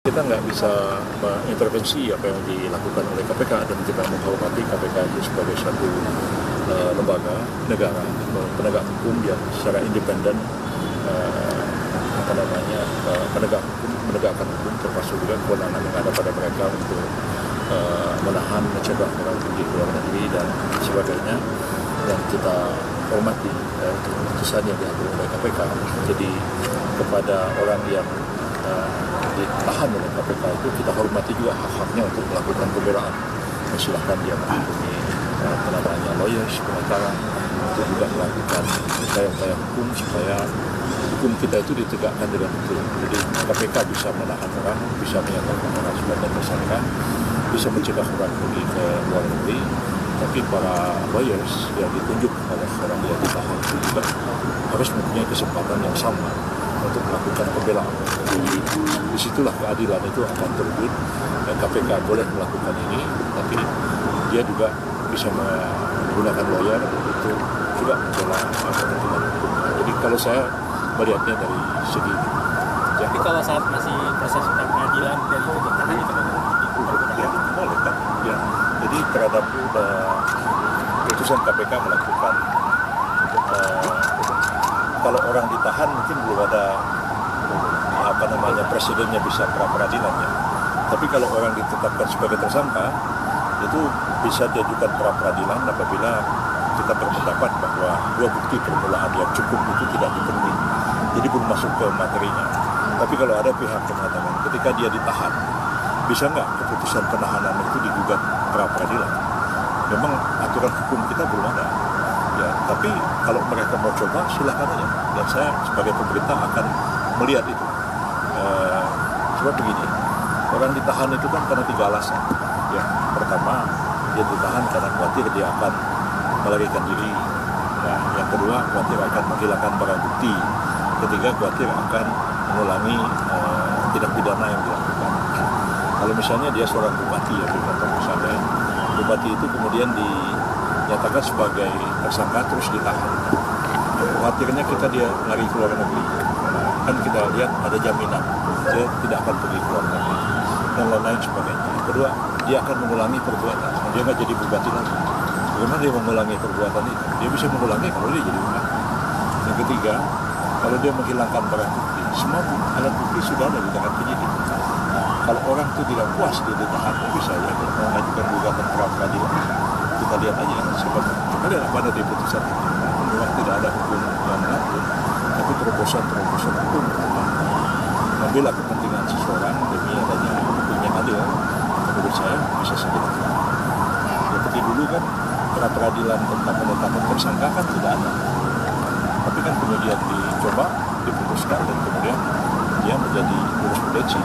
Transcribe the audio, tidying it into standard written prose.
Kita nggak bisa mengintervensi apa yang dilakukan oleh KPK, dan kita menghormati KPK itu sebagai satu lembaga negara, penegak hukum yang secara independen menegakkan hukum, termasuk juga kewenangan yang ada pada mereka untuk menahan, mencegah orang pergi ke luar negeri dan sebagainya, dan kita hormati keputusan yang diambil oleh KPK. Jadi kepada orang yang ditahan oleh KPK itu kita hormati juga hak-haknya untuk melakukan pembelaan. Silahkan dia menghubungi lawyers, pengacara, untuk juga melakukan upaya-upaya hukum supaya hukum kita itu ditegakkan dengan betul. Jadi KPK bisa menahan orang, bisa menyatakan orang sebagai tersangka, bisa mencegah orang pergi ke luar negeri. Tapi para lawyers yang ditunjuk oleh orang yang ditahan itu juga harus mempunyai kesempatan yang sama untuk melakukan pembelaan. Jadi disitulah keadilan itu akan terwujud, dan KPK boleh melakukan ini, tapi dia juga bisa menggunakan lawyer untuk juga membela kepentingan hukum. Jadi kalau saya melihatnya dari segi itu. Tapi kalau saat masih proses pengadilan dan ditahan itu boleh kan? Ya. Jadi terhadap keputusan KPK melakukan kalau orang ditahan mungkin belum ada presidennya bisa pra-peradilannya. Tapi kalau orang ditetapkan sebagai tersangka itu bisa diajukan pra-peradilan apabila kita berpendapat bahwa dua bukti permulaan yang cukup itu tidak dipenuhi. Jadi belum masuk ke materinya. Tapi kalau ada pihak yang mengatakan ketika dia ditahan, bisa nggak keputusan penahanan itu digugat pra-peradilan? Memang aturan hukum kita belum ada. Ya, tapi kalau mereka mau coba, silakan aja. Dan saya sebagai pemerintah akan melihat itu. Sebab begini, orang ditahan itu kan karena 3 alasan. Ya, pertama, dia ditahan karena khawatir dia akan melarikan diri. Ya, yang kedua, khawatir akan menghilangkan barang bukti. Ketiga, khawatir akan mengulangi tindak pidana yang dilakukan. Kalau misalnya dia seorang bupati, ya, misalnya bupati itu kemudian dinyatakan sebagai tersangka terus ditahan. Khawatirnya dia lari ke luar negeri. Kan kita lihat ada jaminan dia tidak akan pergi ke luar negeri dan lain-lain sebagainya. Kedua, dia akan mengulangi perbuatan. Dia nggak jadi bupati lagi. Bagaimana dia mengulangi perbuatan itu? Dia bisa mengulangi kalau dia jadi bupati. Yang ketiga, kalau dia menghilangkan barang bukti, semua alat bukti sudah ada di tangan penyidik. Kalau orang itu tidak puas dia ditahan, bisa ya mengajukan gugatan pra-peradilan. Kita lihat aja sebab kita lihat apa ada di putusan itu. Memang tidak ada hukum yang mengatur, tapi terobosan hukum membela kepentingan seseorang demi adanya hukum yang adil. Menurut saya bisa seperti itu. Seperti dulu kan pra-peradilan tentang penetapan tersangka kan tidak ada. Tapi kan kemudian dicoba, diputuskan, dan kemudian dia menjadi jurisprudensi.